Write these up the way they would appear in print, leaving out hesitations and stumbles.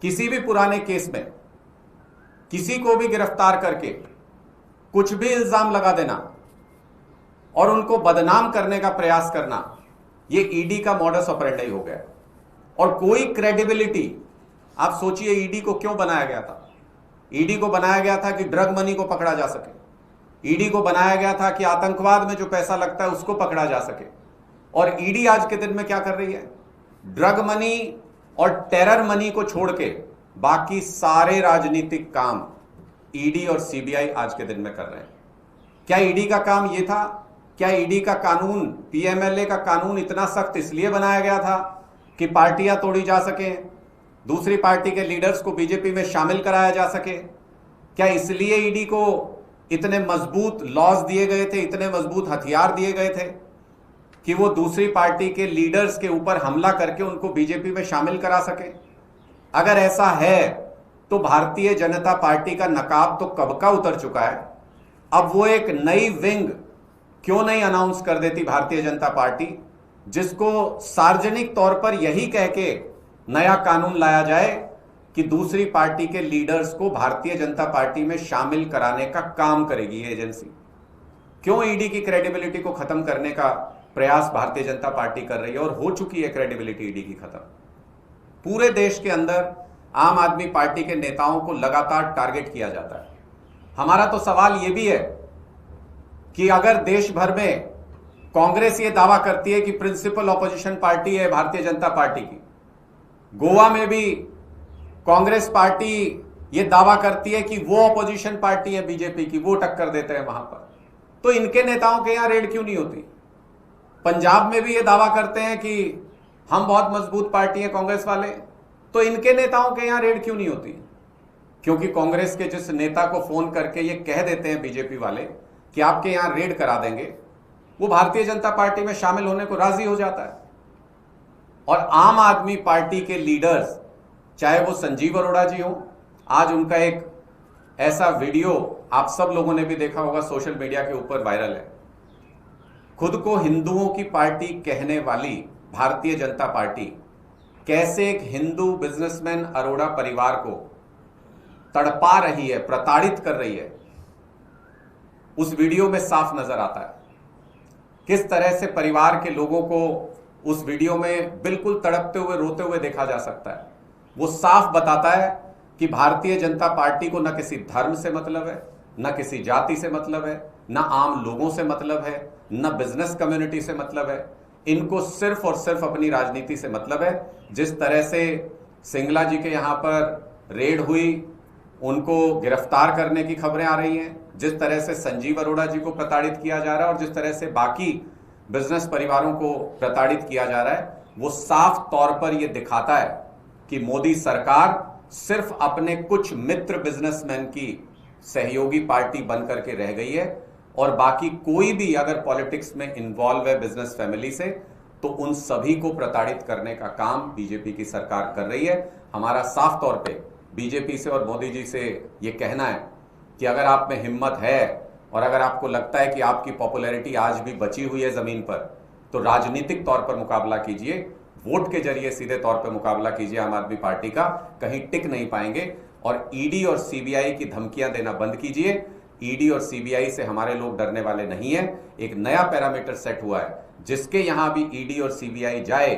किसी भी पुराने केस में किसी को भी गिरफ्तार करके कुछ भी इल्जाम लगा देना और उनको बदनाम करने का प्रयास करना, यह ईडी का मॉडस ऑपरेंडी हो गया। और कोई क्रेडिबिलिटी, आप सोचिए ईडी को क्यों बनाया गया था। ईडी को बनाया गया था कि ड्रग मनी को पकड़ा जा सके। ईडी को बनाया गया था कि आतंकवाद में जो पैसा लगता है उसको पकड़ा जा सके। और ईडी आज के दिन में क्या कर रही है? ड्रग मनी और टेरर मनी को छोड़ के बाकी सारे राजनीतिक काम ईडी और सीबीआई आज के दिन में कर रहे हैं। क्या ईडी का काम यह था? क्या ईडी का कानून, पीएमएलए का कानून इतना सख्त इसलिए बनाया गया था कि पार्टियां तोड़ी जा सकें, दूसरी पार्टी के लीडर्स को बीजेपी में शामिल कराया जा सके? क्या इसलिए ईडी को इतने मजबूत लॉज दिए गए थे, इतने मजबूत हथियार दिए गए थे कि वो दूसरी पार्टी के लीडर्स के ऊपर हमला करके उनको बीजेपी में शामिल करा सके? अगर ऐसा है तो भारतीय जनता पार्टी का नकाब तो कब का उतर चुका है। अब वो एक नई विंग क्यों नहीं अनाउंस कर देती भारतीय जनता पार्टी, जिसको सार्वजनिक तौर पर यही कह के नया कानून लाया जाए कि दूसरी पार्टी के लीडर्स को भारतीय जनता पार्टी में शामिल कराने का काम करेगी ये एजेंसी। क्यों ईडी की क्रेडिबिलिटी को खत्म करने का प्रयास भारतीय जनता पार्टी कर रही है और हो चुकी है क्रेडिबिलिटी ईडी की खत्म। पूरे देश के अंदर आम आदमी पार्टी के नेताओं को लगातार टारगेट किया जाता है। हमारा तो सवाल यह भी है कि अगर देश भर में कांग्रेस ये दावा करती है कि प्रिंसिपल ऑपोजिशन पार्टी है भारतीय जनता पार्टी की, गोवा में भी कांग्रेस पार्टी ये दावा करती है कि वो ऑपोजिशन पार्टी है बीजेपी की, वो टक्कर देते हैं वहां पर, तो इनके नेताओं के यहां रेड क्यों नहीं होती? पंजाब में भी ये दावा करते हैं कि हम बहुत मजबूत पार्टी है कांग्रेस वाले, तो इनके नेताओं के यहां रेड क्यों नहीं होती? क्योंकि कांग्रेस के जिस नेता को फोन करके ये कह देते हैं बीजेपी वाले कि आपके यहां रेड करा देंगे, वो भारतीय जनता पार्टी में शामिल होने को राजी हो जाता है। और आम आदमी पार्टी के लीडर्स, चाहे वो संजीव अरोड़ा जी हो, आज उनका एक ऐसा वीडियो आप सब लोगों ने भी देखा होगा, सोशल मीडिया के ऊपर वायरल है। खुद को हिंदुओं की पार्टी कहने वाली भारतीय जनता पार्टी कैसे एक हिंदू बिजनेसमैन अरोड़ा परिवार को तड़पा रही है, प्रताड़ित कर रही है, उस वीडियो में साफ नजर आता है। किस तरह से परिवार के लोगों को उस वीडियो में बिल्कुल तड़पते हुए, रोते हुए देखा जा सकता है। वो साफ बताता है कि भारतीय जनता पार्टी को न किसी धर्म से मतलब है, न किसी जाति से मतलब है, न आम लोगों से मतलब है, न बिजनेस कम्युनिटी से मतलब है। इनको सिर्फ और सिर्फ अपनी राजनीति से मतलब है। जिस तरह से सिंगला जी के यहां पर रेड हुई, उनको गिरफ्तार करने की खबरें आ रही हैं, जिस तरह से संजीव अरोड़ा जी को प्रताड़ित किया जा रहा है और जिस तरह से बाकी बिजनेस परिवारों को प्रताड़ित किया जा रहा है, वो साफ तौर पर यह दिखाता है कि मोदी सरकार सिर्फ अपने कुछ मित्र बिजनेसमैन की सहयोगी पार्टी बनकर के रह गई है और बाकी कोई भी अगर पॉलिटिक्स में इन्वॉल्व है बिजनेस फैमिली से, तो उन सभी को प्रताड़ित करने का काम बीजेपी की सरकार कर रही है। हमारा साफ तौर पे बीजेपी से और मोदी जी से ये कहना है कि अगर आप में हिम्मत है और अगर आपको लगता है कि आपकी पॉपुलैरिटी आज भी बची हुई है जमीन पर, तो राजनीतिक तौर पर मुकाबला कीजिए, वोट के जरिए सीधे तौर पर मुकाबला कीजिए आम आदमी पार्टी का। कहीं टिक नहीं पाएंगे। और ईडी और सीबीआई की धमकियां देना बंद कीजिए। ईडी और सीबीआई से हमारे लोग डरने वाले नहीं है। एक नया पैरामीटर सेट हुआ है, जिसके यहां भी ईडी और सीबीआई जाए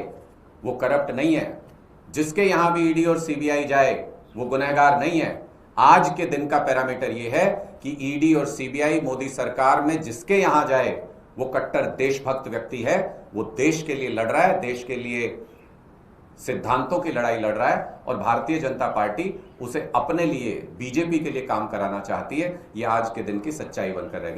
वो करप्ट नहीं है, जिसके यहां भी ईडी और सीबीआई जाए वो गुनहगार नहीं है। आज के दिन का पैरामीटर ये है कि ईडी और सीबीआई मोदी सरकार में जिसके यहां जाए वो कट्टर देशभक्त व्यक्ति है, वो देश के लिए लड़ रहा है, देश के लिए सिद्धांतों की लड़ाई लड़ रहा है और भारतीय जनता पार्टी उसे अपने लिए, बीजेपी के लिए काम कराना चाहती है। ये आज के दिन की सच्चाई बनकर रह गई।